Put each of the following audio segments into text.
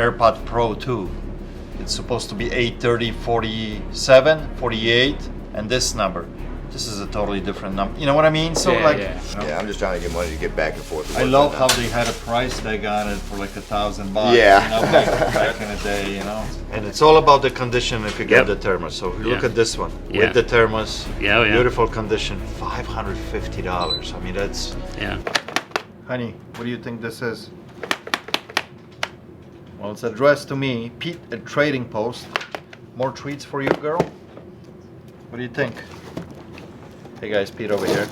AirPod Pro 2. It's supposed to be 830, 47, 48, and this number. This is a totally different number. You know what I mean? So yeah. Yeah, I'm just trying to get money to get back and forth. I love how they had a price tag on it for like $1,000. Yeah. You know, back in the day, you know. And it's all about the condition if you get the thermos. So look at this one with the thermos. Yeah, beautiful condition. $550. I mean, that's. Yeah. Honey, what do you think this is? Well, it's addressed to me, Pete at Trading Post. More treats for you, girl. What do you think? Hey guys, Pete over here.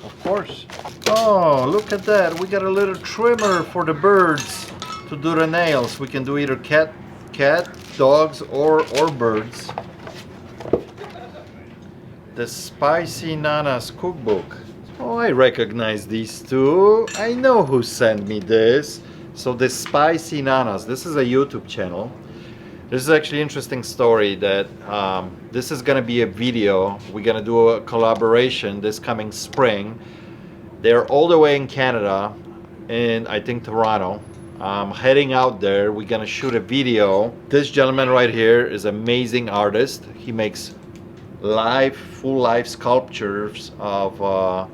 Of course. Oh, look at that. We got a little trimmer for the birds to do the nails. We can do either cat, dogs, or birds. The Spicy Nana's cookbook. Oh, I recognize these two. I know who sent me this. So the Spicy Nanas. This is a YouTube channel. This is actually an interesting story that this is going to be a video. We're going to do a collaboration this coming spring. They're all the way in Canada, in I think Toronto. Heading out there, we're going to shoot a video. This gentleman right here is an amazing artist. He makes full life sculptures of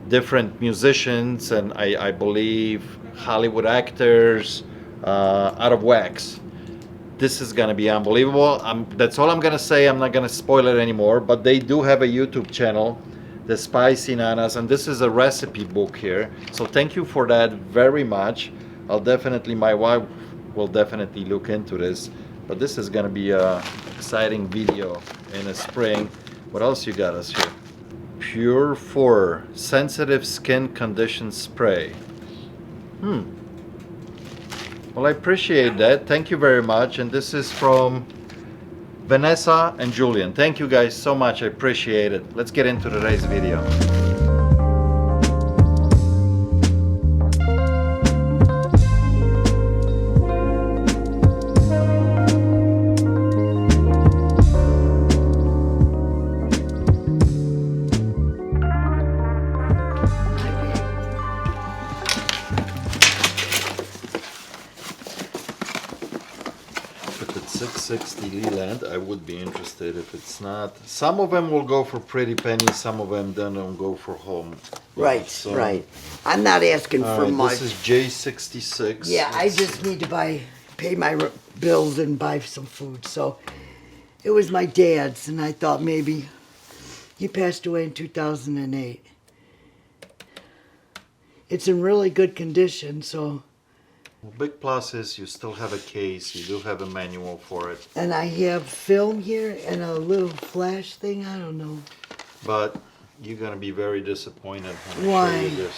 different musicians and I believe Hollywood actors out of wax. This is gonna be unbelievable. That's all I'm gonna say. I'm not gonna spoil it anymore, but they do have a YouTube channel, the Spicy Nanas, and this is a recipe book here. So thank you for that very much. My wife will definitely look into this, but this is gonna be a exciting video in the spring. What else you got us here? Pure 4 sensitive skin condition spray. Well, I appreciate that. Thank you very much. And this is from Vanessa and Julian. Thank you guys so much. I appreciate it. Let's get into today's video. If it's 660 Leland, I would be interested. If it's not, some of them will go for pretty pennies, some of them then don't go for home. Right, So, right. I'm not asking for much. This is J66. Yeah, I just need to pay my bills and buy some food. So it was my dad's, and I thought maybe he passed away in 2008. It's in really good condition, so. Well, big plus is you still have a case. You do have a manual for it. And I have film here and a little flash thing. I don't know. But you're gonna be very disappointed when I Why? show you this.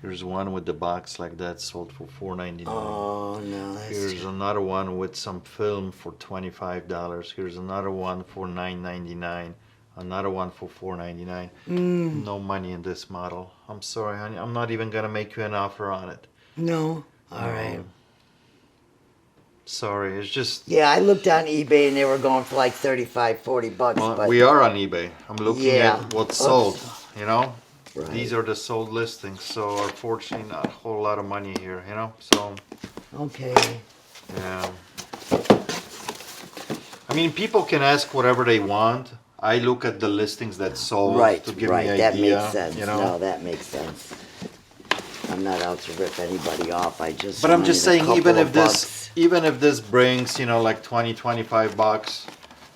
Here's one with the box like that, sold for $4.99. Oh no, Here's another one with some film for $25. Here's another one for $9.99. Another one for $4.99. No money in this model. I'm sorry, honey. I'm not even gonna make you an offer on it. no. All right. Sorry, it's just. Yeah, I looked on eBay and they were going for like 35, 40 bucks. Well, but we are on eBay. I'm looking Yeah. at what's sold. You know, Right. these are the sold listings. So unfortunately, not a whole lot of money here. You know, so Okay. yeah. I mean, people can ask whatever they want. I look at the listings that sold Right, to give right. me an That idea. makes sense. You know, No, that makes sense. I'm not out to rip anybody off. I just. but I'm just wanted a saying, even couple if of this, even if this brings, you know, like 20, 25 bucks,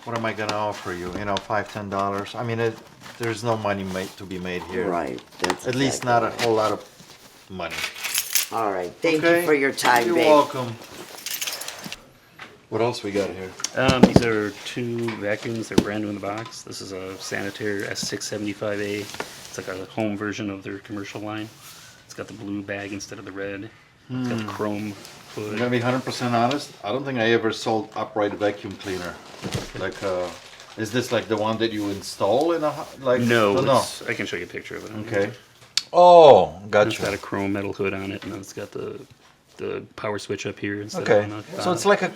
what am I gonna offer you? You know, $5, $10. I mean, there's no money to be made bucks. here. Right. That's At least exactly not a right. whole lot of money. All right. Thank Okay? you for your time, You're babe. welcome. What else we got here? These are 2 vacuums. They're brand new in the box. This is a Sanitaire S675A. It's like a home version of their commercial line. It's got the blue bag instead of the red. It's got the chrome I'm hood. gonna be 100% honest. I don't think I ever sold upright vacuum cleaner. Like, is this like the one that you install in a like? No, no. it's, I can show you a picture of it. Okay. Oh, It's gotcha. got a chrome metal hood on it, and then it's got the the power switch up here instead Okay, of on the so it's like a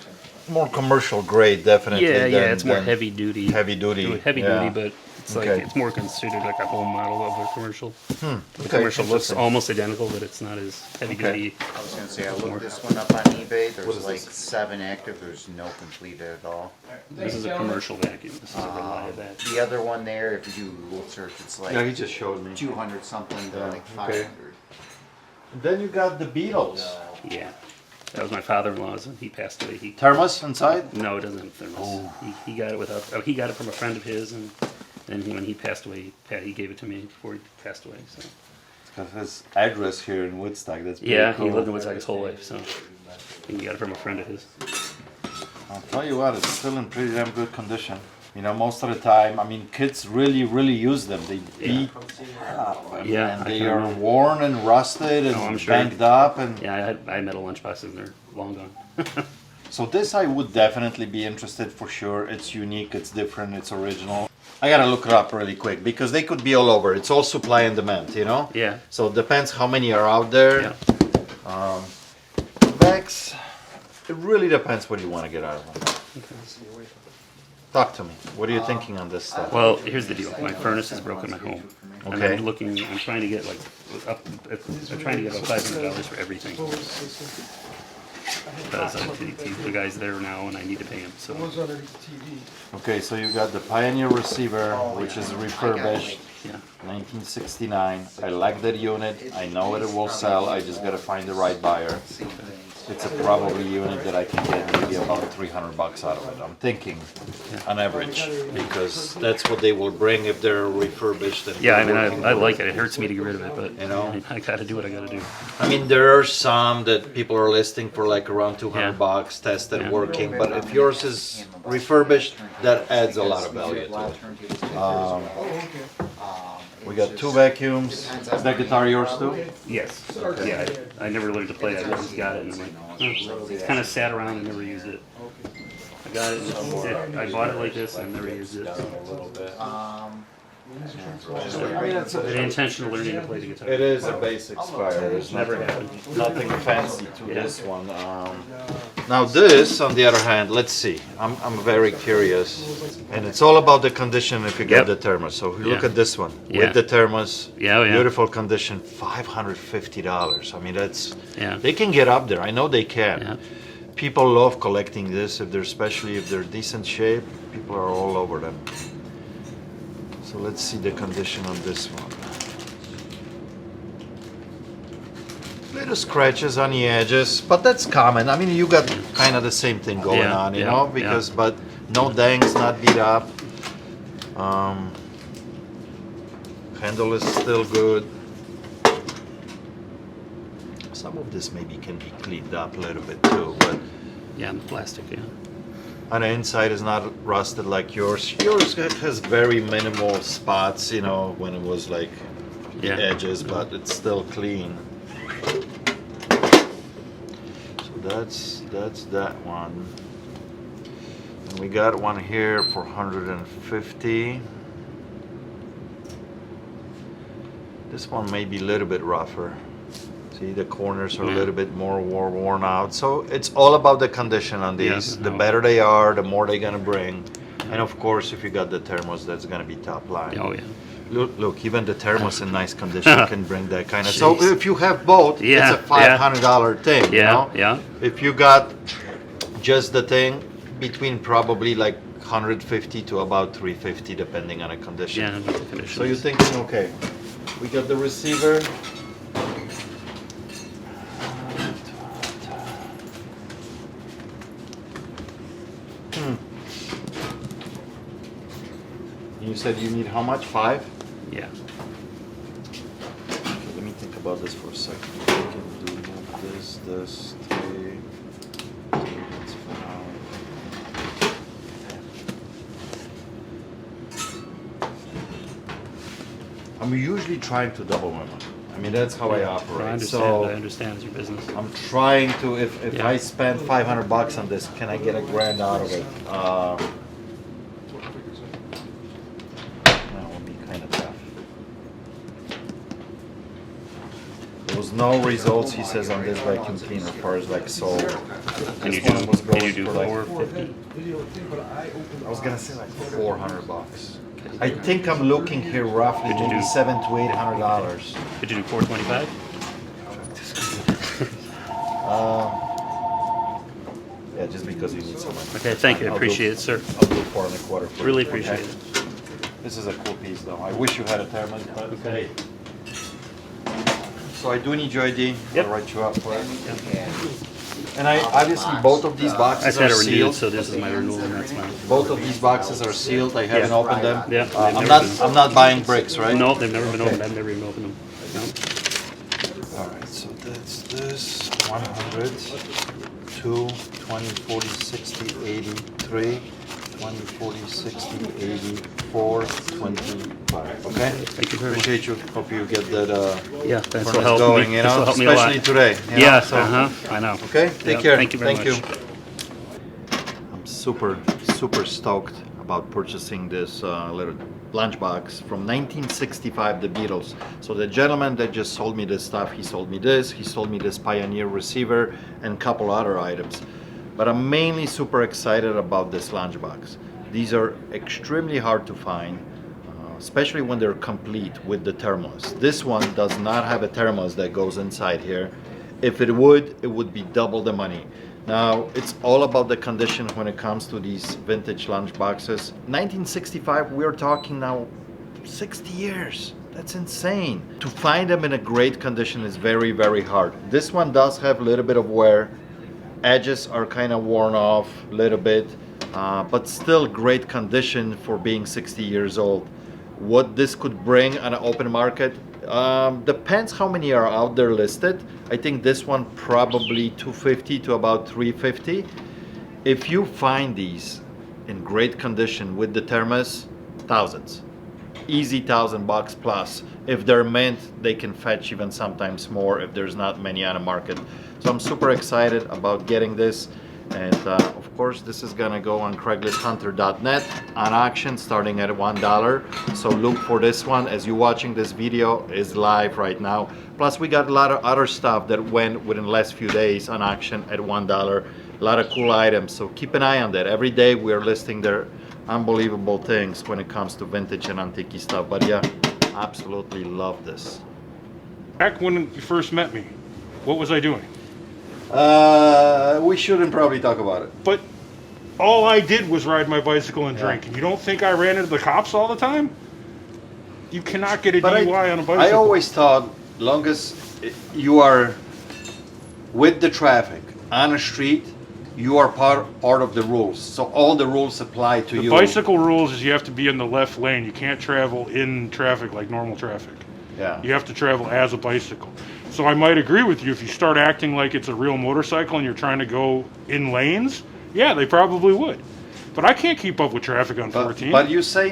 more commercial grade, definitely. yeah, yeah, than- it's more than heavy duty. Heavy duty. Heavy yeah. duty, but it's like Okay. it's more considered like a home model of a commercial. The Okay, commercial looks interesting. almost identical, but it's not as heavy Okay. duty. I was gonna say, I looked this one up on eBay, What there's is like this? 7 active, there's no completed at all. This is a commercial vacuum. This is a Reliant vacuum. The other one there, if you do Google search, it's Yeah, he like just showed me. 200 something to Yeah, like okay. 500. Then you got the Beatles. Yeah, that was my father-in-law's, and he passed away. He Thermos inside? no, it doesn't have thermos. Oh. He got it without. Oh, he got it from a friend of his, and then when he passed away, he gave it to me before he passed away. So Got his address here in Woodstock. That's pretty yeah, cool. he lived in Woodstock his whole life. So he got it from a friend of his. I'll tell you what, it's still in pretty damn good condition. You know, most of the time, I mean, kids really, really use them. They beat up, and, Yeah, and I they can are remember. worn and rusted and Oh, I'm sure. banged up. And Yeah, I had metal lunchboxes, and they're long gone. so this I would definitely be interested for sure. It's unique, it's different, it's original. I gotta look it up really quick because they could be all over. It's all supply and demand, you know? Yeah. So it depends how many are out there. Yeah. Vex, it really depends what you want to get out of them. Talk to me. What are you thinking on this stuff? Well, here's the deal. My furnace is broken at home. And Okay. I'm trying to get like I'm trying to get about $500 for everything. Because the guy's there now and I need to pay him. So Okay, so you got the Pioneer receiver, which is refurbished, yeah. 1969. I like that unit. I know it will sell. I just gotta find the right buyer. It's a probably unit that I can get maybe about $300 out of it. I'm thinking on average, because that's what they will bring if they're refurbished. And Yeah, I mean working I good. like it. It hurts me to get rid of it, but You know? I gotta do what I gotta do. I mean, there are some that people are listing for like around $200, Yeah. tested, Yeah. working. But if yours is refurbished, that adds a lot of value to it. We got 2 vacuums. Is that guitar yours too? Yes. Yeah. I never learned to play it. I just got it and I'm like, kind of sat around and never used it. I got it. And I bought it like this and never used it. I mean, it's The intention of learning to play the guitar. It is a basic Spire. There's Never nothing, happened. nothing fancy to Yeah. this one. Now this, on the other hand, let's see. I'm very curious, and it's all about the condition. If you get Yep. the thermos, so if you look Yeah. at this one Yeah. with the thermos, Yeah, oh, yeah. beautiful condition, $550. I mean, that's Yeah. they can get up there. I know they can. Yeah. People love collecting this if they're, especially if they're decent shape. People are all over them. So let's see the condition on this one. Little scratches on the edges, but that's common. I mean, you got kind of the same thing going Yeah, on, you yeah, know, yeah. because but no dangs, not beat up. Handle is still good. Some of this maybe can be cleaned up a little bit too, but Yeah, and the plastic, yeah. on the inside is not rusted like yours. Yours has very minimal spots, you know, when it was like the Yeah. edges, but it's still clean. So that's that one. And we got one here for 150. This one may be a little bit rougher. See, the corners are a Yeah. little bit more worn out. So it's all about the condition on Yeah, these. The no. better they are, the more they're gonna bring. And of course, if you got the thermos, that's gonna be top line. Oh, yeah. Look, even the thermos in nice condition can bring that kind of. So Jeez. if you have both, Yeah, it's a $500 thing. You Yeah, know? yeah. If you got just the thing, between probably like 150 to about 350, depending on the condition. Yeah, with the conditions. So you're thinking, okay, we got the receiver. You said you need how much? 5? Yeah. Okay, let me think about this for a second. We can do this, 3, that's 5. I'm usually trying to double my money. I mean, that's how I No, operate. I understand. So I understand it's your business. I'm trying to, if Yeah. I spend $500 on this, can I get $1,000 out of it? That would be kind of tough. Those no results, he says, on this vacuum cleaner as far as like sold. Can you This one was do, can going you do for like, 450? I was gonna say like $400. I think I'm looking here roughly Could you maybe do- $700 to $800. Could you do 425? Yeah, just because you need so much. Okay, thank you. I I'll appreciate do- it, sir. I'll do 4.25 for Really it, appreciate okay? it. This is a cool piece though. I wish you had a thermos, but Okay. So I do need your ID. Yep. I'll write you up for it. And I obviously both of these I boxes just are had it renewed, sealed. so this is my renewal, and that's mine. Both of these boxes are sealed. I haven't Yeah. opened them. Yeah, they've I'm never not. been- I'm not buying bricks, right? No, they've never been Okay. opened. I've never even opened them. No. All right. So that's this 100, 2, 20, 40, 60, 80, 3, 20, 40, 60, 80, 4, 25. Okay. Thank you very much. Appreciate you. Hope you get that. Yeah, this will furnace help going, me. you This know, will help me a lot. especially today. you know, Yeah, so- I know. Okay, take Yeah, care. Thank you very much. I'm super stoked about purchasing this little lunchbox from 1965, the Beatles. So the gentleman that just sold me this stuff, he sold me this Pioneer receiver and a couple other items. But I'm mainly super excited about this lunchbox. These are extremely hard to find, especially when they're complete with the thermos. This one does not have a thermos that goes inside here. If it would be double the money. Now, it's all about the condition when it comes to these vintage lunch boxes. 1965, we're talking now 60 years. That's insane. To find them in a great condition is very, very hard. This one does have a little bit of wear. Edges are kind of worn off a little bit, but still great condition for being 60 years old. What this could bring on an open market depends how many are out there listed. I think this one probably 250 to about 350. If you find these in great condition with the thermos, thousands, easy $1,000 plus. If they're mint, they can fetch even sometimes more if there's not many on the market. So I'm super excited about getting this. And of course, this is gonna go on CraigslistHunter.net on auction starting at $1. So look for this one as you're watching this video is live right now. Plus, we got a lot of other stuff that went within the last few days on auction at $1. A lot of cool items. So keep an eye on that. Every day we are listing their unbelievable things when it comes to vintage and antique stuff. But yeah, absolutely love this. Back when you first met me, what was I doing? We shouldn't probably talk about it. But all I did was ride my bicycle and drink. And you don't think I ran into the cops all the time? You cannot get a DUI on a bicycle. I always thought, long as you are with the traffic on a street, you are part of the rules. So all the rules apply to the you. bicycle rules is you have to be in the left lane. You can't travel in traffic like normal traffic. Yeah. You have to travel as a bicycle. So I might agree with you if you start acting like it's a real motorcycle and you're trying to go in lanes, yeah, they probably would. But I can't keep up with traffic on 14. But you say,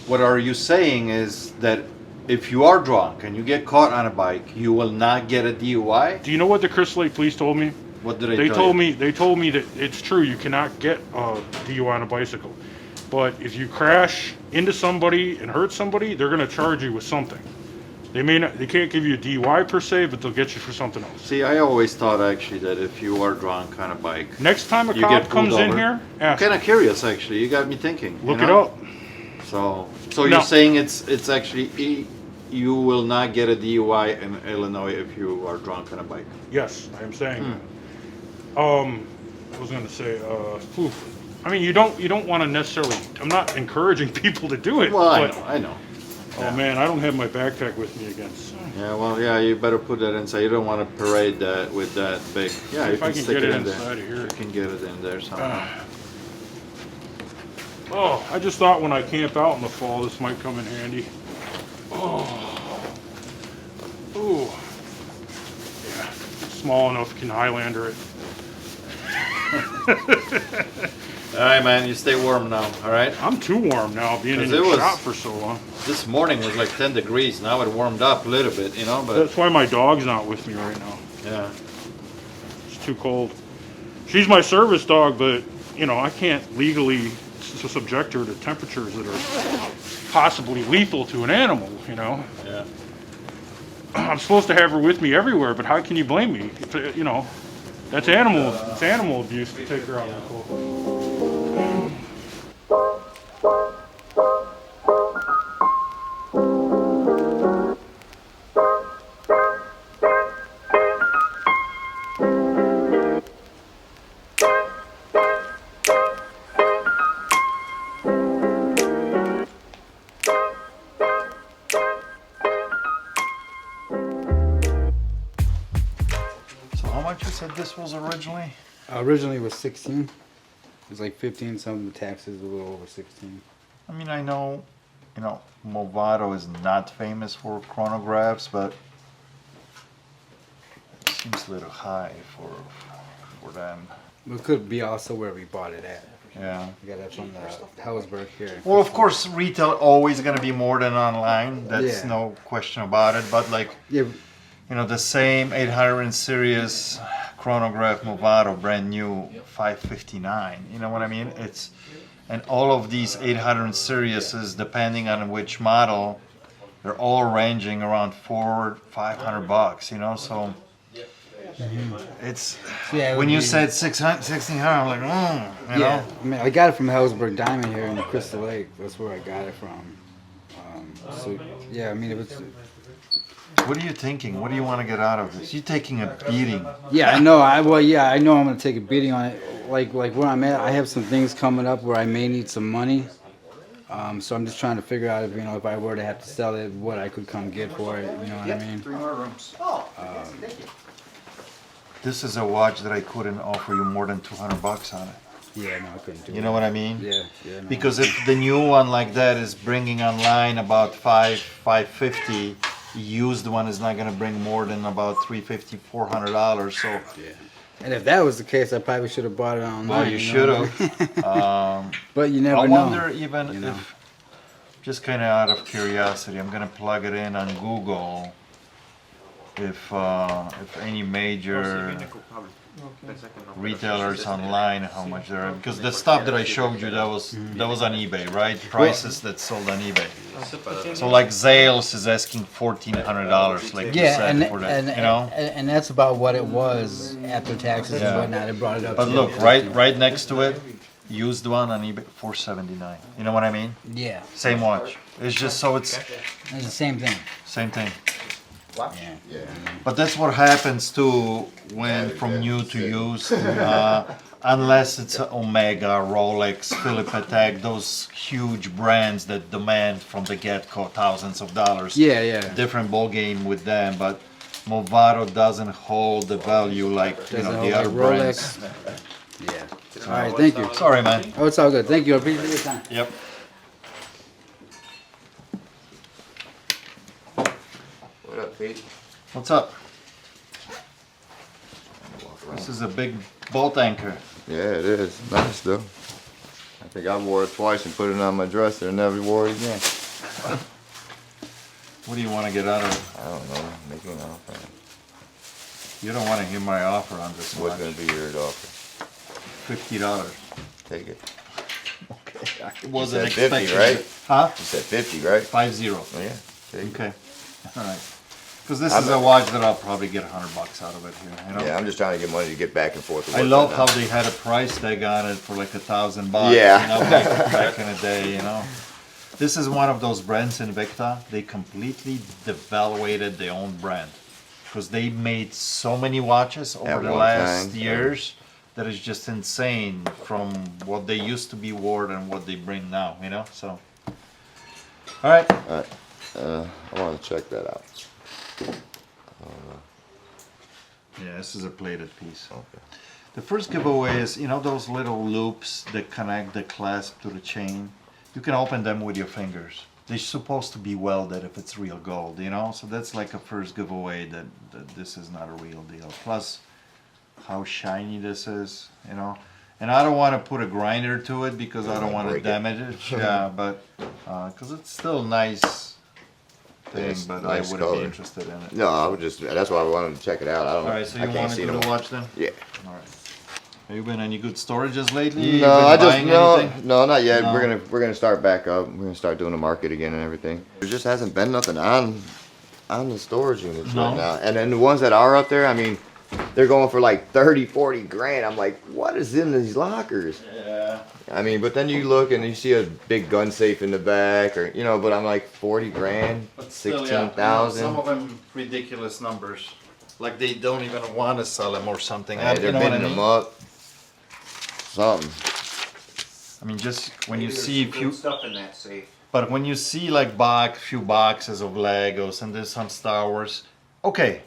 what are you saying is that if you are drunk and you get caught on a bike, you will not get a DUI? Do you know what the Crystal Lake police told me? What did They tell told you? me that it's true, you cannot get a DUI on a bicycle. But if you crash into somebody and hurt somebody, they're going to charge you with something. They can't give you a DUI per se, but they'll get you for something else. See, I always thought actually that if you are drunk on a bike, Next time a you cop get pulled comes in over. here, ask. I'm kind of curious actually. You got me thinking. Look you it know? up. So No. you're saying it's actually you will not get a DUI in Illinois if you are drunk on a bike. Yes, I am saying that. I was going to say, I mean, you don't want to necessarily. I'm not encouraging people to do it. Well, but, I know. Oh man, I don't have my backpack with me again. So Yeah, well, yeah, you better put that inside. You don't want to parade that with that big. Yeah, you if I can can stick get it it in there. inside of here. You can get it in there somehow. Oh, I just thought when I camp out in the fall, this might come in handy. Oh, ooh, yeah, it's small enough, you can Highlander it. All right, man, you stay warm now. All right. I'm too warm now, being in 'Cause the it was- shop for so long. This morning was like 10 degrees. Now it warmed up a little bit, you know. But That's why my dog's not with me right now. yeah, It's too cold. She's my service dog, but you know I can't legally subject her to temperatures that are possibly lethal to an animal. You know. yeah. I'm supposed to have her with me everywhere, but how can you blame me? You know, it's animal abuse to take her out in the cold. So how much you said this was originally? Originally it was 16. It was like 15 something. The taxes a little over 16. I mean, I know, Mado is not famous for chronographs, but it seems a little high for them. It could be also where we bought it at. Yeah. We got that from the Hellsberg here. Well, of course, retail always gonna be more than online. That's Yeah. no question about it. But like, Yeah, the same 800 series chronograph Movado, brand new, 559. You know what I mean? And all of these 800 series, depending on which model, they're all ranging around $400-500. So it's yeah, it when would you be- said 1600, I'm like, you yeah. know. I mean, I got it from Hellsberg Diamond here in Crystal Lake. That's where I got it from. So yeah, I mean, it was. What are you thinking? What do you want to get out of this? You're taking a beating. Yeah, I know. I know I'm gonna take a beating on it. Like where I'm at, I have some things coming up where I may need some money. So I'm just trying to figure out if I were to have to sell it, what I could come get for it. You know what I mean? 3 more rooms. This is a watch that I couldn't offer you more than $200 on it. Yeah, no, I couldn't do it. You know what I mean? Yeah, no. Because if the new one like that is bringing online about $550, used one is not going to bring more than about $350, $400. So, Yeah. And if that was the case, I probably should have bought it online. well, you should have. But you never I know. wonder even if, just kind of out of curiosity, I'm going to plug it in on Google. If any major retailers online, how much they're, because the stuff that I showed you, that was on eBay, right? Prices that sold on eBay. So like Zales is asking $1,400, like you Yeah, said, for that, and that's about what it was after taxes Yeah. and whatnot. It brought it up. But to look, $1,500. right next to it, used one on eBay, $479. You know what I mean? Yeah, Same watch. It's just so it's it's the same thing. same thing. Yeah. But that's what happens too when from new to used, unless it's a Omega, Rolex, Philip Patek, those huge brands that demand from the get-go thousands of dollars. Yeah. Different ball game with them, but Movado doesn't hold the value like Doesn't the hold other like brands. Rolex. Yeah. All right, thank you. Sorry, man. Oh, it's all good. Thank you. I appreciate your time. Yep. What up, Pete? What's up? This is a big boat anchor. Yeah, it is. Nice though. I think I wore it twice and put it on my dresser and never wore it again. What do you want to get out of it? I don't know. Make an offer. You don't want to hear my offer on this What's watch. gonna be your offer? $50. Take it. Okay. It wasn't You said 50, expecting right? it. Huh? You said 50, right? 50. Oh, yeah. Take it. Okay. All right. Because this is a watch that I'll probably get $100 out of it here. Yeah, I'm just trying to get money to get back and forth. To I work love right how now. they had a price tag on it for like $1,000. Yeah. Back in the day. This is one of those brands Invicta. They completely devaluated their own brand because they made so many watches over At the one last time, years that is just insane from what they used to be worth and what they bring now. So. All right. I want to check that out. Yeah, this is a plated piece. Okay. The first giveaway is, those little loops that connect the clasp to the chain. You can open them with your fingers. They're supposed to be welded if it's real gold, So that's like a first giveaway that this is not a real deal. Plus, how shiny this is, And I don't want to put a grinder to it because I don't want to break it. damage it. Yeah, but because it's still a nice thing, It's but nice I wouldn't color. be interested in it. No, I would just. That's why I wanted to check it out. I don't. All right, so I you can't want to see do them. the watch then? Yeah. All right. Have you been any good storages lately? No, You been I just buying no, anything? no, not yet. No. We're gonna start back up. We're gonna start doing the market again and everything. There just hasn't been nothing on on the storage units No. right now. And then the ones that are up there, I mean, they're going for like 30, 40 grand. I'm like, what is in these lockers? Yeah. I mean, but then you look and you see a big gun safe in the back, or you know. But I'm like 40 grand, But still, yeah, 16,000. some of them ridiculous numbers. Like they don't even want to sell them or something. Hey, they're You know what I bidding mean? them up. Something. I mean, just when you Maybe there's see some a few, good stuff in that safe. but when you see like few boxes of Legos and there's some Star Wars, okay,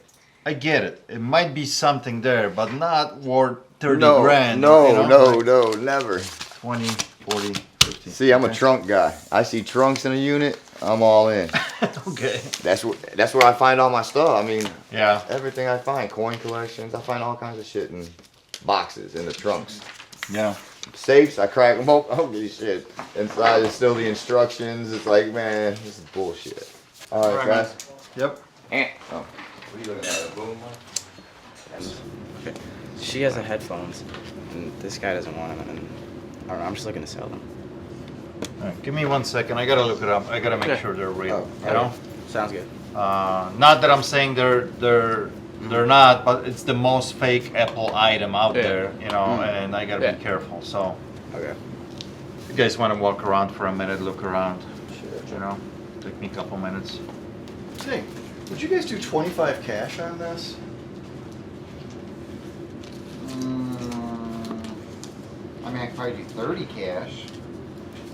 I get it. It might be something there, but not worth 30 No, grand. no, you know? no, Like no, never. 20, 40, 50. See, I'm a Okay. trunk guy. I see trunks in a unit, I'm all in. Okay. That's where I find all my stuff. I mean, Yeah. everything I find, coin collections, I find all kinds of shit in boxes in the trunks. Yeah. Safes, I crack them open. Holy shit! Inside is still the instructions. It's like, man, this is bullshit. All right, Alright, guys. Yep. Oh, what are you looking at? A boom? She has the headphones, and this guy doesn't want them, and I don't know, I'm just looking to sell them. All right, give me 1 second. I gotta look it up. I gotta make sure they're real. Oh, You know. Sounds good. Not that I'm saying they're not, but it's the most fake Apple item out Yeah. there, you know, and I gotta Yeah. be careful. So, Okay. if you guys want to walk around for a minute, look around, you know, take me a couple minutes. Hey, would you guys do 25 cash on this? I mean, I could probably do 30 cash.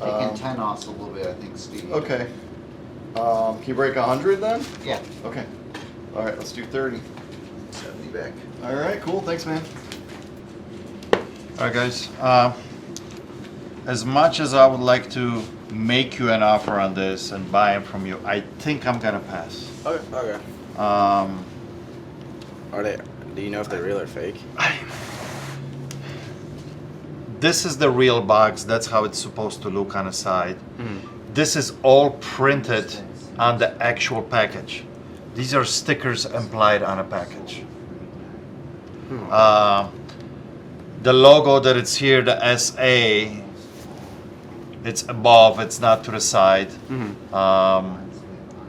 Taking Um, 10 off's a little bit, I think, Steve. Okay. Can you break 100 then? Yeah. Okay. All right, let's do 30. 70 back. All right, cool. Thanks, man. All right, guys. As much as I would like to make you an offer on this and buy them from you, I think I'm gonna pass. Okay. Okay. Um, Are they? Do you know if they're real or fake? This is the real box. That's how it's supposed to look on the side. This is all printed on the actual package. These are stickers applied on a package. The logo that it's here, the SA, it's above, it's not to the side.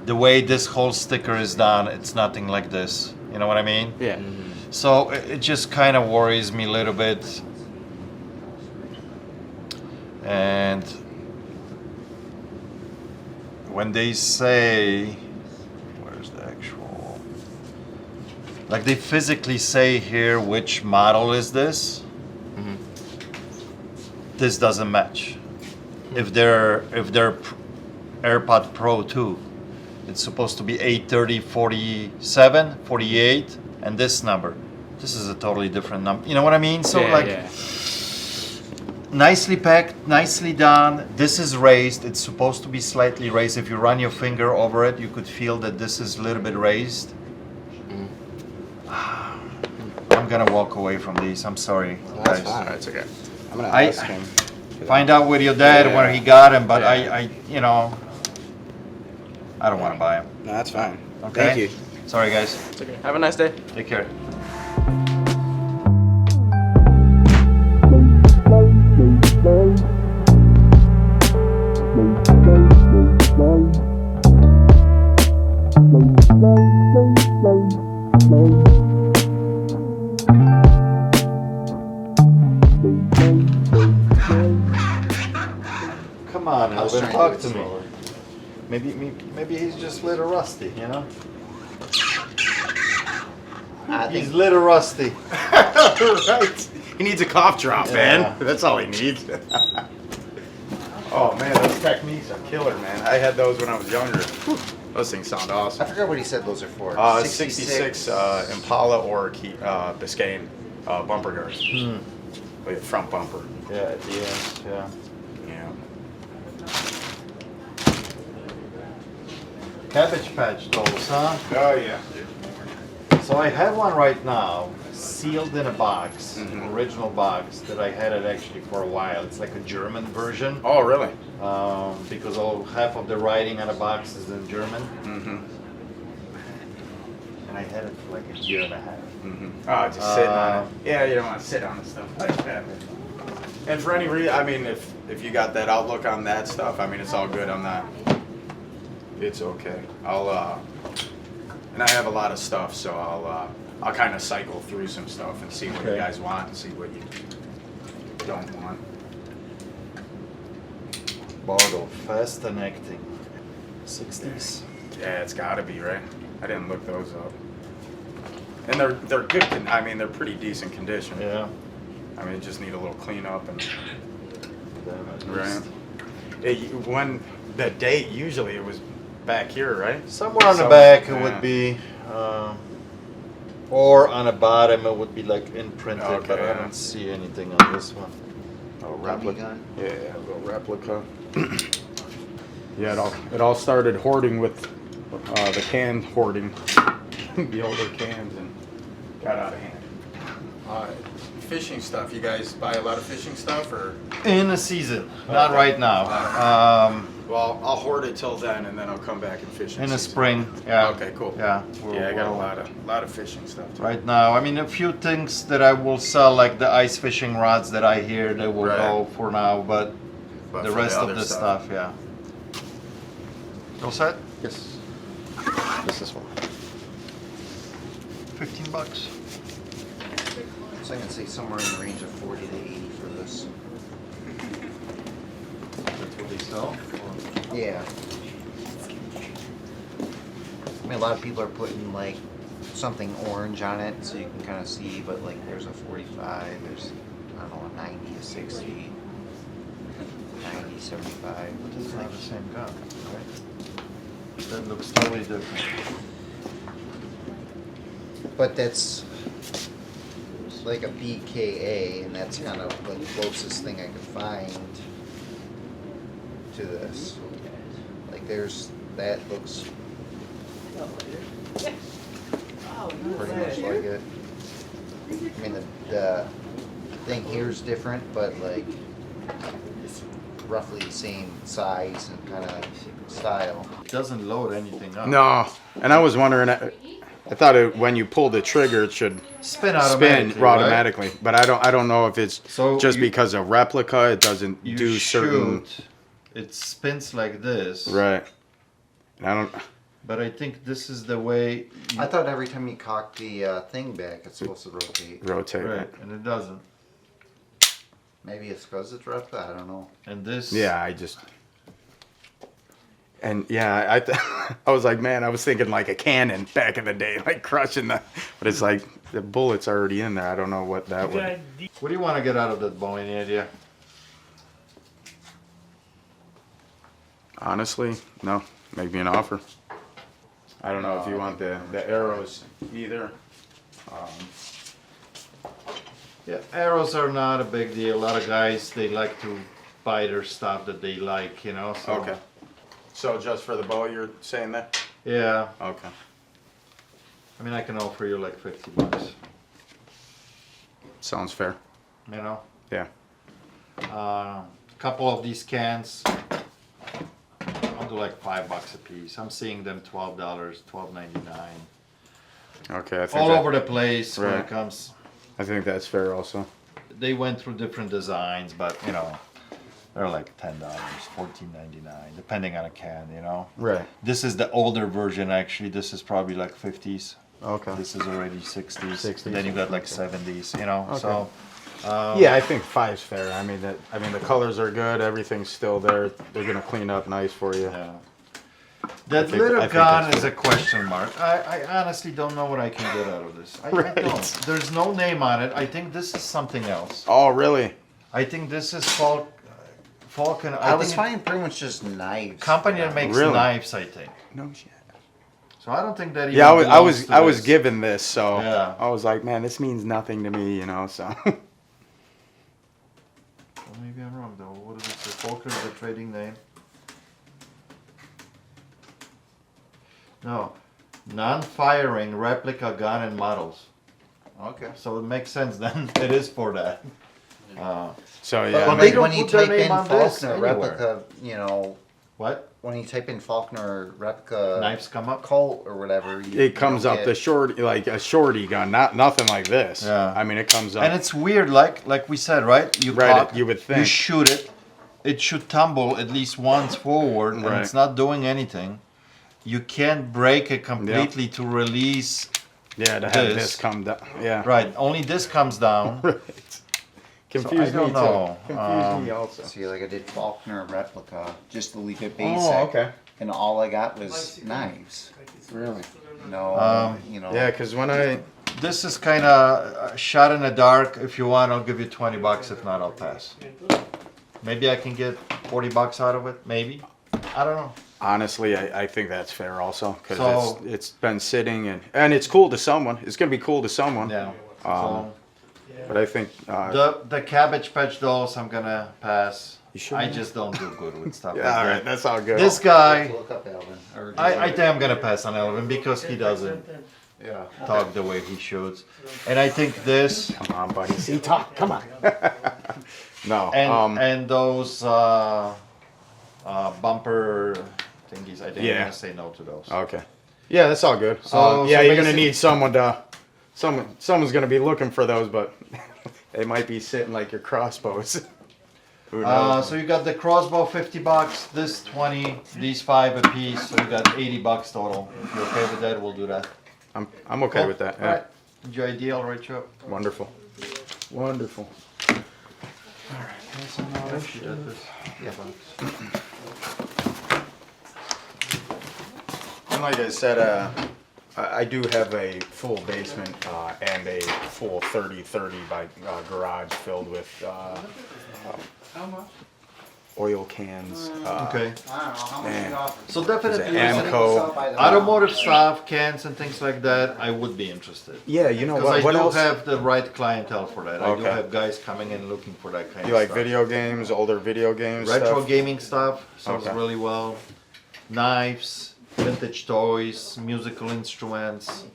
The way this whole sticker is done, it's nothing like this. You know what I mean? Yeah. So it just kind of worries me a little bit. And when they say, where's the actual, like they physically say here which model is this, this doesn't match. If they're AirPod Pro 2, it's supposed to be 830, 47, 48, and this number. This is a totally different number. You know what I mean? So nicely packed, nicely done. This is raised. It's supposed to be slightly raised. If you run your finger over it, you could feel that this is a little bit raised. I'm gonna walk away from these. I'm sorry, That's guys. fine. It's okay. I'm gonna I- ask him. Find out with your dad Yeah. where he got him, but Yeah. I you know, I don't want to buy him. No, that's fine. Okay. Thank you. Sorry, guys. It's okay. Have a nice day. Take care. Come on, I was Alvin, trying talk to to do it me. slower. Maybe he's just a little rusty, you know? I He's think a little rusty. Right. He needs a cough drop, Yeah. man. That's all he needs. Oh man, those techniques are killer, man. I had those when I was younger. Whew. Those things sound I awesome. forgot what he said those are for. 66 Impala or Biscayne bumper guards. With front bumper. Yeah, at the end, yeah. Yeah. Cabbage Patch dolls, huh? Oh yeah. So I have one right now, sealed in a box, original box that I had it actually for a while. It's like a German version, Oh really? because half of the writing on the box is in German. And I had it for like a year and a half. Oh, just sitting on it. Yeah, you don't want to sit on the stuff like that. And for any reason, I mean, if you got that outlook on that stuff, I mean, it's all good. I'm not. It's okay. And I have a lot of stuff, so I'll kind of cycle through some stuff and see what you Okay. guys want and see what you don't want. Mado, fast and acting. 60s. Yeah, it's got to be, right? I didn't look those up. And they're good. I mean, they're pretty decent condition. Yeah. I mean, just need a little cleanup and Then at right. least. When the date usually it was back here, right? Somewhere on the Somewhere, back it yeah. would be, or on the bottom it would be like imprinted, Okay, but I yeah. don't see anything on this one. Oh, Dummy replica. gun? Yeah, a little replica. Yeah, it all started hoarding with the can hoarding, the older cans, and got out of hand. Fishing stuff. You guys buy a lot of fishing stuff, or? In the season, not Okay. right now. Well, I'll hoard it till then, and then I'll come back and fish. In the season. spring, yeah. Okay, cool. Yeah. Yeah, I got a we'll- lot of fishing stuff. Too. Right now, I mean, a few things that I will sell, like the ice fishing rods that I hear, they will Right. go for now, but But the for rest of other the stuff, yeah. All set? Yes. Just this one. $15. So I can say somewhere in the range of 40 to 80 for this. That's what they sell? Yeah. I mean, a lot of people are putting like something orange on it so you can kind of see, but like there's a 45, there's, I don't know, a 90, a 60, 90, 75. But it's not the same gun, right? That looks totally different. But that's like a BKA, and that's kind of the closest thing I could find to this. Like there's, that looks pretty much like it. I mean, the thing here's different, but like roughly the same size and kind of style. It doesn't load anything up. No, and I was wondering. I thought when you pull the trigger, it should Spin automatically, spin automatically. But I don't know if it's So just you- because of replica. It doesn't You do certain. shoot, it spins like this. Right. And I don't. But I think this is the way. I thought every time you cock the thing back, it's supposed to rotate. Rotate Right, it. and it doesn't. Maybe it's because it's replica, I don't know. And this. Yeah, I just. And yeah, I was like, man, I was thinking like a cannon back in the day, like crushing the. But it's like the bullet's already in there. I don't know what that would. What do you want to get out of that bow? Any idea? Honestly, no. Make me an offer. I don't know if you want the arrows either. Yeah, arrows are not a big deal. A lot of guys, they like to buy their stuff that they like, you know. So, Okay. So just for the bow, you're saying that? Yeah, Okay. I mean, I can offer you like $50, Sounds fair. you know. Yeah. A couple of these cans, I'll do like $5 a piece. I'm seeing them $12, $12.99. Okay. I think All that- over the place when Right. it comes. I think that's fair also. They went through different designs, but you know, they're like $10, $14.99, depending on a can, you know. Right. This is the older version actually. This is probably like 50s. Okay. This is already 60s. 60s, Then you got like okay. 70s, you know. Okay. So Yeah, I think 5's fair. I mean the colors are good. Everything's still there. They're gonna clean up nice for you. yeah. That think- little I think gun that's is a good. question mark. I honestly don't know what I can get out of this. I Right. don't. There's no name on it. I think this is something else. Oh, really? I think this is Falcon. I was think finding pretty much just knives. company that makes Really? knives, I think. No shit. So I don't think that even Yeah, I belongs was to I was this. given this, so Yeah. I was like, man, this means nothing to me, you know. So Well, maybe I'm wrong though. What is it? Falcon is a trading name? No. Non-firing replica gun and models. Okay. So it makes sense then. It is for that. so But yeah. Well, when, they don't when you put their type name in on this Faulkner anywhere. replica, you know, What? when you type in Faulkner replica Knives come up? Colt or whatever, you, It comes you up don't the get- short, like a shorty gun, nothing like this. Yeah. I mean, it comes up. And it's weird, like we said, right? You Right, cock, you would You think. shoot it. It should tumble at least once forward, and Right. it's not doing anything. you can't break it completely to release. Yeah, to have this come down. Yeah. Right, only this comes down. Confused I don't me know. too. Confused me also. See, like I did Faulkner replica just to leave it basic. Oh, okay. And all I got was knives. Really? No, you know. Yeah, because when I This is kind of shot in the dark. If you want, I'll give you $20. If not, I'll pass. Maybe I can get $40 out of it. Maybe. I don't know. honestly, I think that's fair also because So- it's been sitting and it's cool to someone. It's gonna be cool to someone. Yeah. But I think The Cabbage Patch Dolls, I'm gonna pass. You sure? I just don't do good with stuff yeah, like all that. right, that's all good. This guy, Look up Alvin. Or I think I'm gonna pass on Elvin because he doesn't yeah. talk the way he should. And I think this Come on, buddy. See, talk. Come on. No. and those bumper thingies, I think I'm Yeah. gonna say no to those. Okay. Yeah, that's all good. So- yeah, so you're gonna basic- need someone to. Someone's gonna be looking for those, but they might be sitting like your crossbows. Who knows? So you got the crossbow, $50, this 20, these 5 a piece, so you got $80 total. If you're okay with that, we'll do that. I'm okay with that. Yeah. Alright, enjoy a deal, right, Joe? Wonderful. Wonderful. And like I said, I do have a full basement and a full 30/30 by garage filled with oil cans. Okay. I don't know how much Man. you offer. So definitely, There's an Amco. automotive stuff, cans and things like that, I would be interested. Yeah, you know Because I what do else? have the right clientele for that. I do Okay. have guys coming in looking for that kind You of like stuff. video games, older video games? Retro stuff? gaming stuff sells Okay. really well. Knives, vintage toys, musical instruments,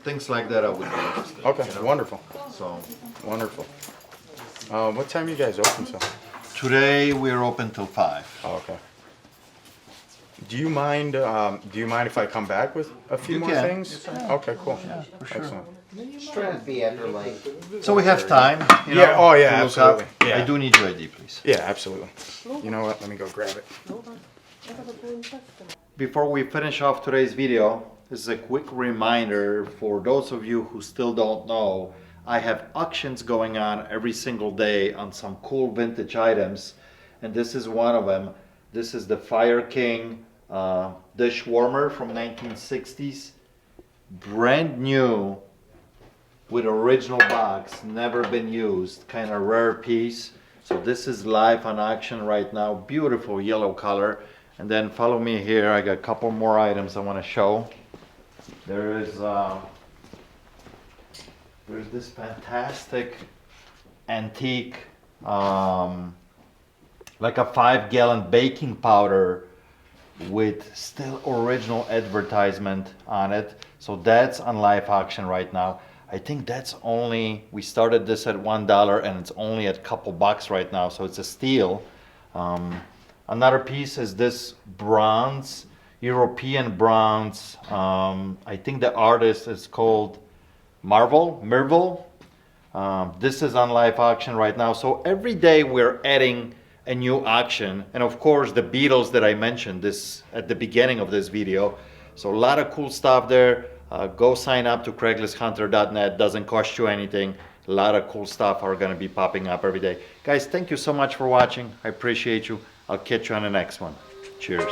things like that I would be interested. Okay, you know? wonderful, So wonderful. What time you guys open till? today we're open till 5. Oh, okay. Do you mind? Do you mind if I come back with a few You more can. things? Okay, cool. for sure. Excellent. Just trying to be after like. So we have time. You Yeah, know, oh, yeah, to look up. absolutely. Yeah. I do need your ID, please. Yeah, absolutely. You know what? Let me go grab it. Before we finish off today's video, this is a quick reminder for those of you who still don't know, I have auctions going on every single day on some cool vintage items, and this is one of them. This is the Fire King dish warmer from 1960s, brand new with original box, never been used, kind of rare piece. So this is live on auction right now, beautiful yellow color. And then follow me here, I got a couple more items I want to show. There's this fantastic antique, like a 5-gallon baking powder with still original advertisement on it. So that's on live auction right now. I think that's only, we started this at $1 and it's only at a couple bucks right now, so it's a steal. Another piece is this bronze, European bronze. I think the artist is called Merville. This is on live auction right now. So every day we're adding a new auction. And of course the Beatles that I mentioned this at the beginning of this video. So a lot of cool stuff there. Go sign up to CraigslistHunter.net. Doesn't cost you anything. A lot of cool stuff are going to be popping up every day. Guys, thank you so much for watching. I appreciate you. I'll catch you on the next one. Cheers.